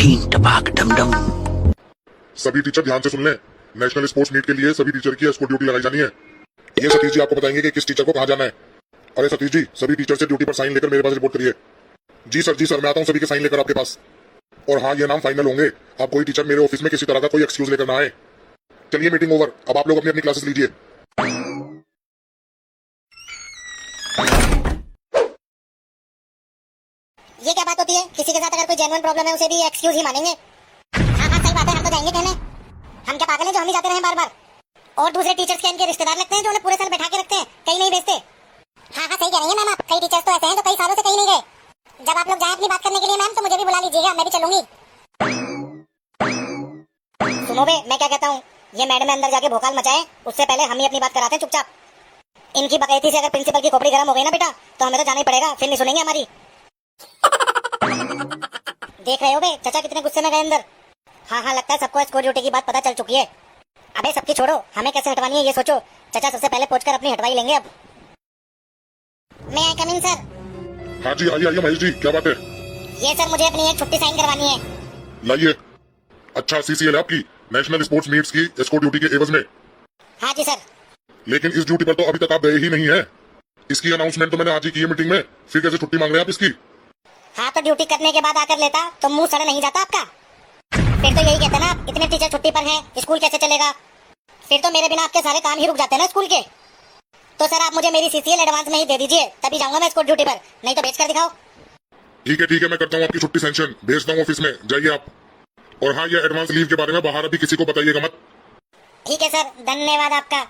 छीन टपाक डम डम। सभी टीचर ध्यान से सुन लें। नेशनल स्पोर्ट्स मीट के लिए सभी टीचर की एस्कॉर्ट ड्यूटी लगाई जानी है। ये सतीश जी आपको बताएंगे कि किस टीचर को कहाँ जाना है। अरे सतीश जी, सभी टीचर से ड्यूटी पर साइन लेकर मेरे पास रिपोर्ट करिए। जी सर, मैं आता हूँ सभी के साइन लेकर आपके पास। और हाँ, ये नाम फाइनल होंगे। अब कोई टीचर मेरे ऑफिस में किसी तरह का कोई एक्सक्यूज लेकर ना आए। चलिए मीटिंग ओवर, अब आप लोग अपनी अपनी क्लासेस लीजिए। ये क्या बात होती है? किसी के साथ अगर कोई जेन्युइन प्रॉब्लम है उसे भी एक्सक्यूज ही मानेंगे? हाँ सही बात है, हम तो जाएंगे कहने। हम क्या पागल हैं जो हम ही जाते रहे बार बार? और दूसरे टीचर्स के इनके रिश्तेदार लगते हैं जो उन्हें पूरे साल बैठा के रखते हैं, कहीं नहीं भेजते। हाँ सही कह रही है मैम आप। कई टीचर्स तो ऐसे हैं जो कई सालों से कहीं नहीं गए। जब आप लोग जाए अपनी बात करने के लिए मैम तो मुझे भी बुला लीजिएगा, मैं भी चलूंगी। सुनो बे, मैं क्या कहता हूँ, ये मैडम अंदर जाके भोकाल मचाए उससे पहले हम ही अपनी बात कराते हैं चुपचाप। इनकी बकैती से अगर प्रिंसिपल की खोपड़ी गर्म हो गई ना बेटा, तो हमें तो जाना ही पड़ेगा, फिर नहीं सुनेंगे हमारी। देख रहे हो बे चाचा कितने गुस्से में गए अंदर। हाँ लगता है सबको स्कोर ड्यूटी की बात पता चल चुकी है। अबे सबकी छोड़ो, हमें कैसे हटवानी है ये सोचो। चाचा सबसे पहले पहुंचकर अपनी हटवाई लेंगे। अब मैं आई कम इन सर? हाँ जी आइए महेश जी, क्या बात है? ये सर मुझे अपनी एक छुट्टी साइन करवानी है। लाइए। अच्छा सीसीएल है आपकी, नेशनल स्पोर्ट्स मीट्स की एस्कॉर्ट ड्यूटी के एवज में। हाँ जी सर। लेकिन इस ड्यूटी पर तो अभी तक आप गए ही नहीं है। इसकी अनाउंसमेंट तो मैंने आज ही की है मीटिंग में, फिर कैसे छुट्टी मांग रहे हैं आप इसकी? हाँ तो ड्यूटी करने के बाद आकर लेता तो मुंह सड़ नहीं जाता आपका? फिर तो यही कहते ना आप, इतने टीचर छुट्टी पर हैं, स्कूल कैसे चलेगा? फिर तो मेरे बिना आपके सारे काम ही रुक जाते हैं ना स्कूल के। तो सर आप मुझे मेरी सीसीएल एडवांस में ही दे दीजिए, तभी जाऊंगा मैं स्कूल ड्यूटी पर, नहीं तो भेज कर दिखाओ। ठीक है, मैं करता हूँ आपकी छुट्टी सैंक्शन, भेजता हूँ ऑफिस में, जाइए आप। और हाँ, ये एडवांस लीव के बारे में बाहर अभी किसी को बताइएगा मत। ठीक है सर, धन्यवाद आपका।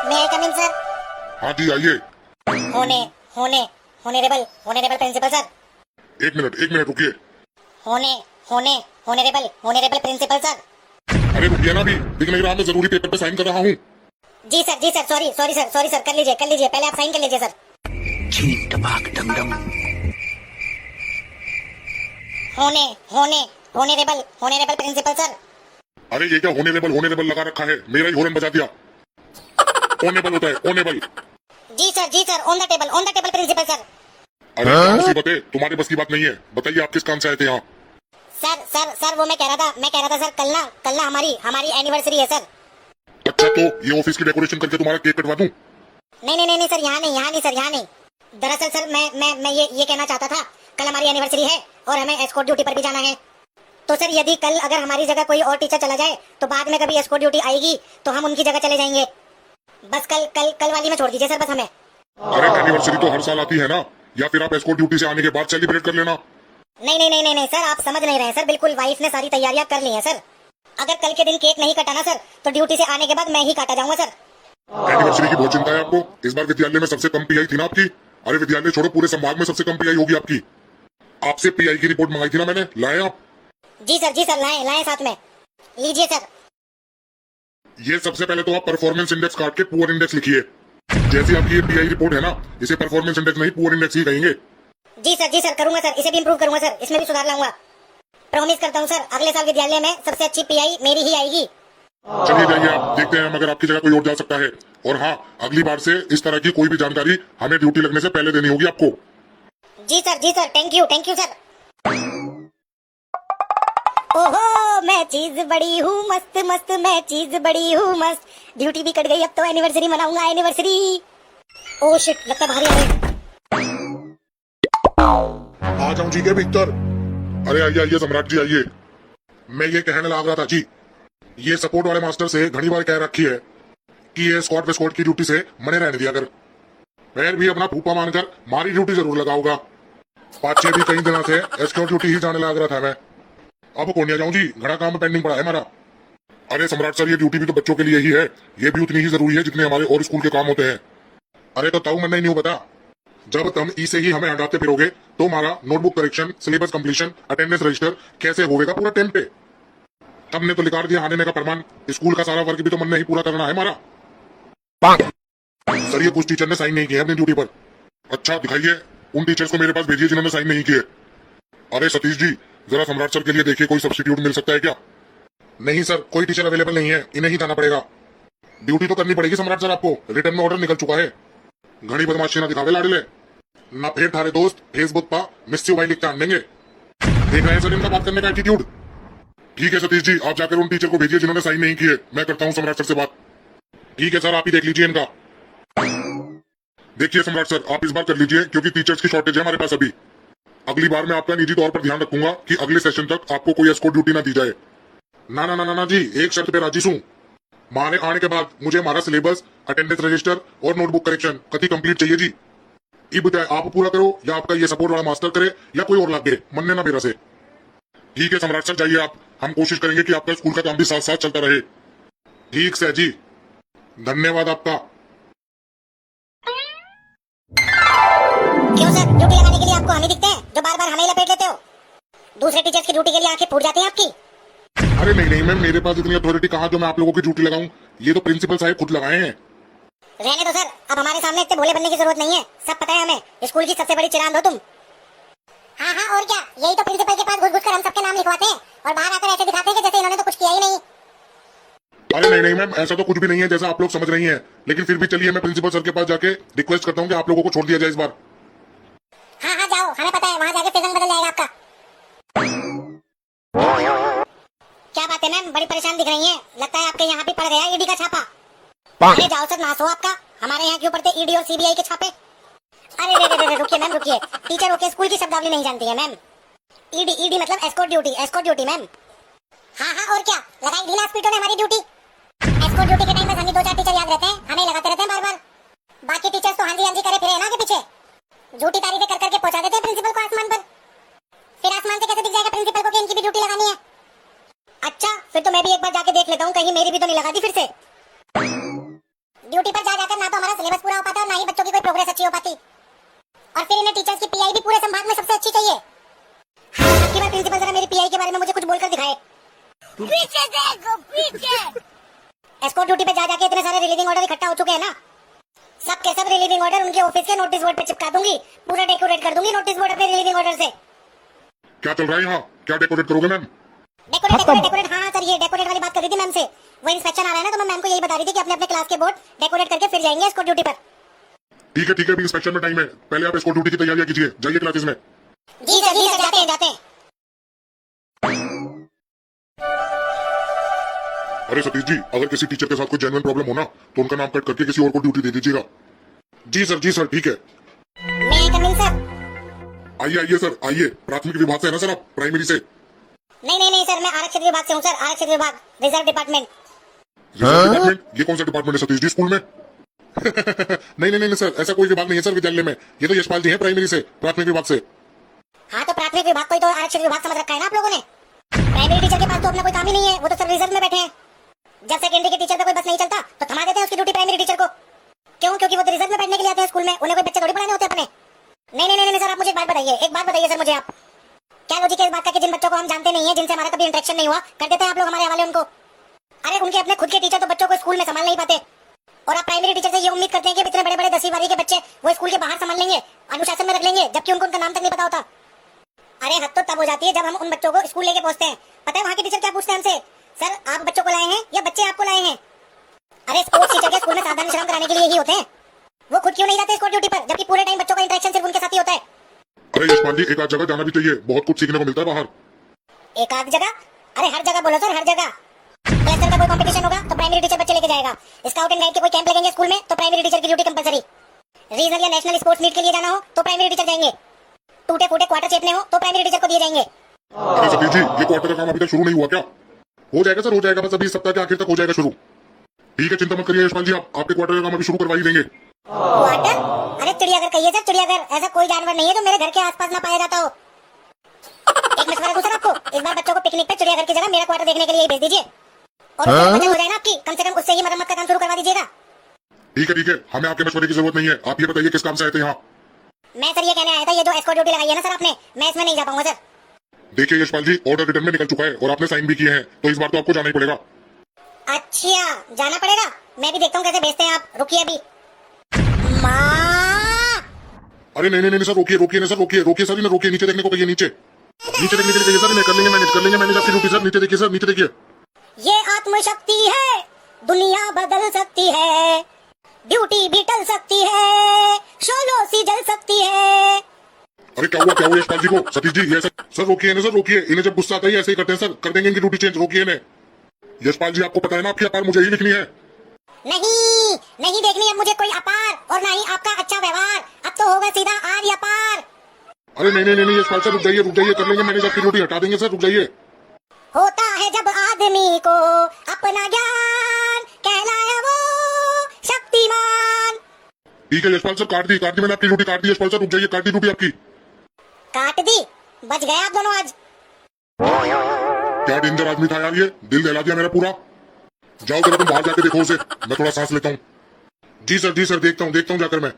मैं आई कम इन सर? हाँ जी आइए। होनेरेबल प्रिंसिपल सर। एक मिनट रुकिए। होनेरेबल प्रिंसिपल सर। अरे रुकिए ना, अभी दिख नहीं रहा, मैं जरूरी पेपर पे साइन कर रहा हूँ। जी सर, सॉरी सर, कर लीजिए, पहले आप साइन कर लीजिए सर। छीन टपाक डम डम। होनेरेबल प्रिंसिपल सर। अरे ये क्या होनेरेबल लगा रखा है, मेरा ही हॉर्न बजा दिया। ओनेबल होता है, ओनेबल। जी sir, on the table principal sir. अरे क्या मुसीबत है, तुम्हारे बस की बात नहीं है। बताइए आप किस काम से आए थे यहाँ? सर वो मैं कह रहा था सर, कल ना हमारी एनिवर्सरी है सर। अच्छा तो ये ऑफिस की डेकोरेशन करके तुम्हारा केक कटवा दूं? नहीं सर, यहाँ नहीं। दरअसल सर मैं ये कहना चाहता था, कल हमारी एनिवर्सरी है और हमें एस्कॉर्ट ड्यूटी पर भी जाना है। तो सर यदि कल अगर हमारी जगह कोई और टीचर चला जाए तो बाद में कभी एस्कॉर्ट ड्यूटी आएगी तो हम उनकी जगह चले जाएंगे। बस कल वाली में छोड़ दीजिए सर, बस हमें। अरे एनिवर्सरी तो हर साल आती है ना, या फिर आप एस्कॉर्ट ड्यूटी से आने के बाद सेलिब्रेट कर लेना। नहीं सर, आप समझ नहीं रहे सर, बिल्कुल वाइफ ने सारी तैयारियां कर ली हैं सर। अगर कल के दिन केक नहीं कटाना सर तो ड्यूटी से आने के बाद मैं ही काटा जाऊंगा सर। एनिवर्सरी की बहुत चिंता है आपको। इस बार विद्यालय में सबसे कम पीआई थी ना आपकी। अरे विद्यालय छोड़ो, पूरे संभाग में सबसे कम पीआई होगी आपकी। आपसे पीआई की रिपोर्ट मंगाई थी ना मैंने, लाए आप? जी सर, लाए साथ में, लीजिए सर। ये सबसे पहले तो आप परफॉर्मेंस इंडेक्स काट के पुअर इंडेक्स लिखिए। जैसी आपकी ये पीआई रिपोर्ट है ना, इसे परफॉर्मेंस इंडेक्स नहीं पुअर इंडेक्स ही कहेंगे। जी सर, करूंगा सर, इसे भी इम्प्रूव करूंगा सर, इसमें भी सुधार लाऊंगा। प्रॉमिस करता हूँ सर, अगले साल विद्यालय में सबसे अच्छी पीआई मेरी ही आएगी। चलिए जाइए आप, देखते हैं मगर आपकी जगह कोई और जा सकता है। और हाँ, अगली बार से इस तरह की कोई भी जानकारी हमें ड्यूटी लगने से पहले देनी होगी आपको। जी सर, थैंक यू सर। ओहो मैं चीज बड़ी हूँ मस्त, मैं चीज बड़ी हूँ मस्त। ड्यूटी भी कट गई, अब तो एनिवर्सरी मनाऊंगा, एनिवर्सरी। ओह शिट, लगता भारी आ गई। आ जाऊं जी के भीतर? अरे आइए सम्राट जी आइए। मैं ये कहने लग रहा था जी, ये सपोर्ट वाले मास्टर से घनी बार कह रखी है कि ये स्क्वाड विस्क्वाड की ड्यूटी से मने रहने दिया कर। फिर भी अपना फूफा मानकर मारी ड्यूटी जरूर लगाऊंगा। 5-6 भी कई दिनों से एस्कॉर्ट ड्यूटी ही जाने लग रहा था मैं। अब कोनिया जाऊं जी, घना काम पेंडिंग पड़ा है हमारा। अरे सम्राट सर, ये ड्यूटी भी तो बच्चों के लिए ही है, ये भी उतनी ही जरूरी है जितने हमारे और स्कूल के काम होते हैं। अरे तो ताऊ मन नहीं बता, जब तुम ई से ही हमें हटाते फिरोगे तो हमारा notebook correction, syllabus completion, attendance register कैसे होगा पूरा टाइम पे? हमने तो लिखा दिया आने का फरमान, स्कूल का सारा वर्क भी तो मन नहीं पूरा करना है हमारा। सर ये कुछ टीचर ने साइन नहीं किए अपनी ड्यूटी पर। अच्छा दिखाइए उन टीचर्स को मेरे पास भेजिए जिन्होंने साइन नहीं किए। अरे सतीश जी, जरा सम्राट सर के लिए देखिए कोई सब्स्टिट्यूट मिल सकता है क्या? नहीं सर, कोई टीचर अवेलेबल नहीं है, इन्हें ही जाना पड़ेगा। ड्यूटी तो करनी पड़ेगी सम्राट सर आपको, रिटर्न में ऑर्डर निकल चुका है। घड़ी बदमाशी ना दिखावे लाडले, ना फिर थारे दोस्त फेसबुक पर मिस्यू भाई लिख के आन देंगे। देख रहे हैं सर इनका बात करने का एटीट्यूड। ठीक है सतीश जी, आप जाकर उन टीचर को भेजिए जिन्होंने साइन नहीं किए, मैं करता हूँ सम्राट सर से बात। ठीक है सर, आप ही देख लीजिए इनका। देखिए सम्राट सर, आप इस बार कर लीजिए क्योंकि टीचर्स की शॉर्टेज है हमारे पास अभी। अगली बार मैं आपका निजी तौर पर ध्यान रखूंगा कि अगले सेशन तक आपको कोई एस्कॉर्ट ड्यूटी ना दी जाए। ना ना ना ना जी, एक शर्त पे राजी हूं। माने आने के बाद मुझे हमारा सिलेबस, अटेंडेंस रजिस्टर और नोटबुक करेक्शन कति कंप्लीट चाहिए जी। ये बताए आप पूरा करो या आपका ये सपोर्ट वाला मास्टर करे या कोई और लागे, मनने ना मेरा से। ठीक है सम्राट सर, जाइए आप, हम कोशिश करेंगे कि आपका स्कूल का काम भी साथ साथ चलता रहे। ठीक से जी, धन्यवाद आपका। क्यों सर, ड्यूटी लगाने के लिए आपको हम ही दिखते हैं जो बार बार हमें ही लपेट लेते हो? दूसरे टीचर्स की ड्यूटी के लिए आंखें फूट जाती हैं आपकी। अरे नहीं नहीं मैम, मेरे पास इतनी अथॉरिटी कहाँ जो मैं आप लोगों की ड्यूटी लगाऊं, ये तो प्रिंसिपल साहब खुद लगाए हैं। रहने दो सर, अब हमारे सामने इतने भोले बनने की जरूरत नहीं है, सब पता है हमें, स्कूल की सबसे बड़ी चिरांद हो तुम। हाँ हाँ और क्या, यही तो प्रिंसिपल के पास घुस घुस कर हम सबके नाम लिखवाते हैं और बाहर आकर ऐसे दिखाते हैं कि जैसे इन्होंने तो कुछ किया ही नहीं। अरे नहीं नहीं मैम, ऐसा तो कुछ भी नहीं है जैसा आप लोग समझ रही हैं, लेकिन फिर भी चलिए मैं प्रिंसिपल सर के पास जाके रिक्वेस्ट करता हूँ कि आप लोगों को छोड़ दिया जाए इस बार। हाँ हाँ जाओ, हमें पता है वहाँ जाके फिर रंग बदल जाएगा आपका। क्या बात है मैम, बड़ी परेशान दिख रही हैं, लगता है आपके यहाँ भी पड़ गया ईडी का छापा। अरे जाओ सर, नाश हो आपका, हमारे यहाँ क्यों पड़ते ईडी और सीबीआई के छापे? अरे रे रुकिए मैम रुकिए, टीचर होके स्कूल की शब्दावली नहीं जानती है मैम। ईडी ईडी मतलब एस्कॉर्ट ड्यूटी मैम। हाँ हाँ और क्या, लगाई ढीला स्पीडो ने हमारी ड्यूटी। एस्कॉर्ट ड्यूटी के टाइम में हमें 2-4 टीचर याद रहते हैं, हमें लगाते रहते हैं बार बार। बाकी टीचर्स तो हाँ जी करे फिरे ना के पीछे, झूठी तारीफें कर करके पहुंचा देते हैं प्रिंसिपल को आसमान पर। फिर आसमान से कैसे दिख जाएगा प्रिंसिपल को कि इनकी भी ड्यूटी लगानी है? अच्छा, फिर तो मैं भी एक बार जाके देख लेता हूँ, कहीं मेरी भी तो नहीं लगा दी फिर से। ड्यूटी पर जा जाकर ना तो हमारा सिलेबस पूरा हो पाता और ना ही बच्चों की कोई प्रोग्रेस अच्छी हो पाती, और फिर इन्हें टीचर्स की पीआई भी पूरे संभाग में सबसे अच्छी चाहिए। हाँ, अब की बार प्रिंसिपल जरा मेरी पीआई के बारे में मुझे कुछ बोलकर दिखाए। पीछे देखो पीछे। एस्कॉर्ट ड्यूटी पे जा जाके इतने सारे रिलीविंग ऑर्डर इकट्ठा हो चुके हैं ना, सब के सब रिलीविंग ऑर्डर उनके ऑफिस के नोटिस बोर्ड पे चिपका दूंगी, पूरा डेकोरेट कर दूंगी नोटिस बोर्ड अपने रिलीविंग ऑर्डर से। क्या चल रहा है यहाँ, क्या डेकोरेट करोगे मैम? डेकोरेट हाँ सर, ये डेकोरेट वाली बात कर रही थी मैम से। वो इंस्पेक्शन आ रहा है ना, तो मैं मैम को यही बता रही थी कि अपने अपने क्लास के बोर्ड डेकोरेट करके फिर जाएंगे एस्कॉर्ट ड्यूटी पर। ठीक है अभी इंस्पेक्शन में टाइम है, पहले आप एस्कॉर्ट ड्यूटी की तैयारियां कीजिए, जाइए क्लासेस में। जी सर जाते हैं। अरे सतीश जी, अगर किसी टीचर के साथ कोई जेन्युइन प्रॉब्लम हो ना तो उनका नाम कट करके किसी और को ड्यूटी दे दीजिएगा। जी सर ठीक है। मैं कमिंग सर। आइए सर आइए, प्राथमिक विभाग से है ना सर आप, प्राइमरी से? नहीं सर, मैं आरक्षित विभाग से हूँ सर, आरक्षित विभाग, रिजर्व डिपार्टमेंट। Reserve department? ये कौन सा डिपार्टमेंट है सतीश जी स्कूल में? नहीं सर, ऐसा कोई विभाग नहीं है सर विद्यालय में, ये तो यशपाल जी हैं प्राइमरी से, प्राथमिक विभाग से। हाँ तो प्राथमिक विभाग को ही तो आरक्षित विभाग समझ रखा है ना आप लोगों ने। प्राइमरी टीचर के पास तो अपना कोई काम ही नहीं है, वो तो सब रिजर्व में बैठे हैं। जब सेकेंडरी के टीचर का कोई बस नहीं चलता तो थमा देते हैं उसकी ड्यूटी प्राइमरी टीचर को। क्यों? क्योंकि वो तो रिजर्व में बैठने के लिए आते हैं स्कूल में, उन्हें कोई बच्चे थोड़ी पढ़ाने होते अपने। नहीं सर, आप मुझे एक बात बताइए सर मुझे आप, क्या लॉजिक है इस बात का कि जिन बच्चों को हम जानते नहीं है, जिनसे हमारा कभी इंटरेक्शन नहीं हुआ, कर देते हैं आप लोग हमारे हवाले उनको? अरे उनके अपने खुद के टीचर तो बच्चों को स्कूल में संभाल नहीं पाते, और आप प्राइमरी टीचर से ये उम्मीद करते हैं कि इतने बड़े बड़े 10वीं 12वीं के बच्चे वो स्कूल के बाहर संभाल लेंगे, अनुशासन में रख लेंगे, जबकि उनको उनका नाम तक नहीं पता होता। अरे हद तो तब हो जाती है जब हम उन बच्चों को स्कूल लेके पहुंचते हैं। पता है वहाँ के टीचर क्या पूछते हैं हमसे? सर आप बच्चों को लाए हैं या बच्चे आपको लाए हैं? अरे स्पोर्ट्स टीचर के स्कूल में साधारण श्रम कराने के लिए ही होते हैं, वो खुद क्यों नहीं जाते स्कूल ड्यूटी पर, जबकि पूरे टाइम बच्चों का इंटरेक्शन सिर्फ उनके साथ ही होता है। अरे यशपाल जी, एक आध जगह जाना भी चाहिए, बहुत कुछ सीखने को मिलता है बाहर। एक आध जगह? अरे हर जगह बोलो सर, हर जगह। क्लस्टर का कोई कंपटीशन होगा तो प्राइमरी टीचर बच्चे लेके जाएगा, स्काउट एंड गाइड के कोई कैंप लगेंगे स्कूल में तो प्राइमरी टीचर की ड्यूटी कंपलसरी, रीजनल या नेशनल स्पोर्ट्स मीट के लिए जाना हो तो प्राइमरी टीचर जाएंगे, टूटे फूटे क्वार्टर चेपने हो तो प्राइमरी टीचर को दिए जाएंगे। अरे सतीश जी, ये क्वार्टर का काम अभी तक शुरू नहीं हुआ क्या? हो जाएगा सर, हो जाएगा, बस अभी सप्ताह के आखिर तक हो जाएगा शुरू। ठीक है, चिंता मत करिए यशपाल जी, आपके क्वार्टर का काम अभी शुरू करवा ही देंगे। क्वार्टर? अरे चिड़ियाघर कहिए सर, चिड़ियाघर। ऐसा कोई जानवर नहीं है जो मेरे घर के आसपास ना पाया जाता हो। एक मशवरा दूं सर आपको, इस बार बच्चों को पिकनिक पे चिड़ियाघर की जगह मेरा क्वार्टर देखने के लिए भेज दीजिए, और बचत हो जाए ना आपकी, कम से कम उससे ही मरम्मत का काम शुरू करवा दीजिएगा। ठीक है, हमें आपके मशवरे की जरूरत नहीं है, आप ये बताइए किस काम से आए थे यहाँ? मैं सर ये कहने आया था, ये जो एस्कॉर्ट ड्यूटी लगाई है ना सर आपने, मैं इसमें नहीं जा पाऊंगा सर। देखिए यशपाल जी, ऑर्डर रिटर्न में निकल चुका है और आपने साइन भी किए हैं, तो इस बार तो आपको जाना ही पड़ेगा। अच्छा जाना पड़ेगा, मैं भी देखता हूँ कैसे भेजते हैं आप, रुकिए अभी। माँ! अरे नहीं सर, रोकिए ना सर, रोकिए सर, रोकिए, नीचे देखने को कहिए, नीचे देखने के लिए कहिए सर, कर लेंगे मैनेज आपकी ड्यूटी सर, नीचे देखिए सर, नीचे देखिए। ये आत्मशक्ति है, दुनिया बदल सकती है, ड्यूटी भी टल सकती है, शोलो सी जल सकती है। अरे क्या हुआ यशपाल जी को? सतीश जी ये सर रोकिए ना, सर रोकिए, इन्हें जब गुस्सा आता है ऐसे ही करते हैं सर, कर देंगे इनकी ड्यूटी चेंज, रोकिए इन्हें। यशपाल जी आपको पता है ना आपकी अपार मुझे ही लिखनी है। नहीं नहीं देखनी अब मुझे कोई अपार, और ना ही आपका अच्छा व्यवहार, अब तो होगा सीधा आर या पार। अरे नहीं यशपाल सर रुक जाइए, कर लेंगे मैनेज, आपकी ड्यूटी हटा देंगे सर, रुक जाइए। होता है जब आदमी को अपना ज्ञान, कहलाया वो शक्तिमान। ठीक है यशपाल सर, काट दी मैंने आपकी ड्यूटी, काट दी यशपाल सर, रुक जाइए, काट दी ड्यूटी आपकी। काट दी? बच गए आप दोनों आज। क्या डेंजर आदमी था यार ये, दिल दहला दिया मेरा पूरा। जाओ जरा तुम बाहर जाके देखो उसे, मैं थोड़ा सांस लेता हूँ। जी सर देखता हूँ जाकर मैं।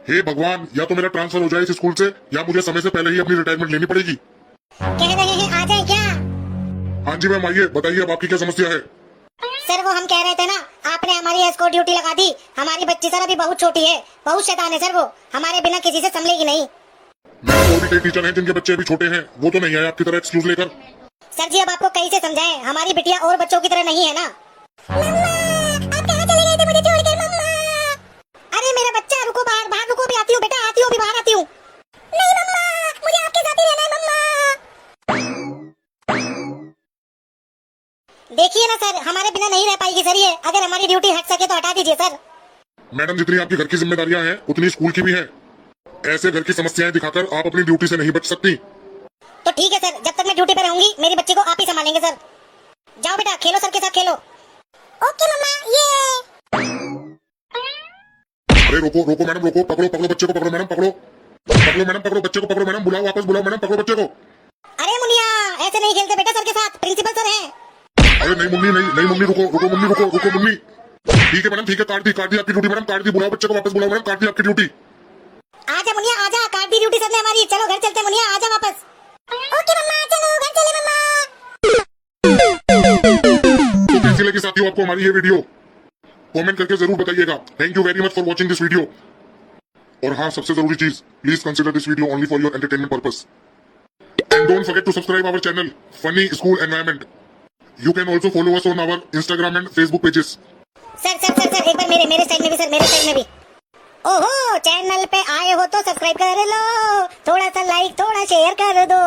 हे भगवान, या तो मेरा ट्रांसफर हो जाए इस स्कूल से, या मुझे समय से पहले ही अपनी रिटायरमेंट लेनी पड़ेगी। कह रहे हैं आ जाए क्या? हाँ जी मैम आइए, बताइए अब आपकी क्या समस्या है। सर वो हम कह रहे थे ना, आपने हमारी एस्कॉर्ट ड्यूटी लगा दी। हमारी बच्ची सर अभी बहुत छोटी है, बहुत शैतान है सर, वो हमारे बिना किसी से संभलेगी नहीं। मैम और भी कई टीचर हैं जिनके बच्चे अभी छोटे हैं, वो तो नहीं आए आपकी तरह एक्सक्यूज लेकर। सर जी अब आपको कहीं से समझाएं, हमारी बिटिया और बच्चों की तरह नहीं है ना। मम्मा, आप कहाँ चले गए थे मुझे छोड़कर मम्मा? अरे मेरा बच्चा रुको, बाहर रुको, भी आती हूँ बेटा, आती हूँ, अभी बाहर आती हूँ। नहीं मम्मा, मुझे आपके साथ ही रहना है मम्मा। देखिए ना सर, हमारे बिना नहीं रह पाएगी सर ये, अगर हमारी ड्यूटी हट सके तो हटा दीजिए सर। मैडम जितनी आपकी घर की जिम्मेदारियां हैं उतनी स्कूल की भी हैं। ऐसे घर की समस्याएं दिखाकर आप अपनी ड्यूटी से नहीं बच सकती। तो ठीक है सर, जब तक मैं ड्यूटी पर रहूंगी मेरी बच्ची को आप ही संभालेंगे सर। जाओ बेटा खेलो सर के साथ खेलो। ओके मम्मा, ये। अरे रोको मैडम रोको, पकड़ो बच्चे को, पकड़ो मैडम, पकड़ो बच्चे को, पकड़ो मैडम, बुलाओ वापस, बुलाओ मैडम, पकड़ो बच्चे को। अरे मुनिया ऐसे नहीं खेलते बेटा सर के साथ, प्रिंसिपल सर हैं। अरे नहीं मुन्नी, रुको मुन्नी। ठीक है मैडम, ठीक है, काट दी आपकी ड्यूटी मैडम, काट दी, बुलाओ बच्चे को वापस, बुलाओ मैडम, काट दी आपकी ड्यूटी। आजा मुनिया आजा, काट दी ड्यूटी सर ने हमारी, चलो घर चलते मुनिया, आजा वापस। ओके मम्मा, चलो घर चले मम्मा। तो कैसी लगी साथियों आपको हमारी ये वीडियो? कमेंट करके जरूर बताइएगा। Thank you very much for watching this video. और हाँ, सबसे जरूरी चीज, please consider this video only for your entertainment purpose and don't forget to subscribe our channel funny school environment. You can also follow us on our Instagram and Facebook pages. Sir एक बार मेरे side में भी sir, मेरे side में भी। ओहो, channel पे आए हो तो सब्सक्राइब कर लो, थोड़ा सा लाइक, थोड़ा शेयर कर दो।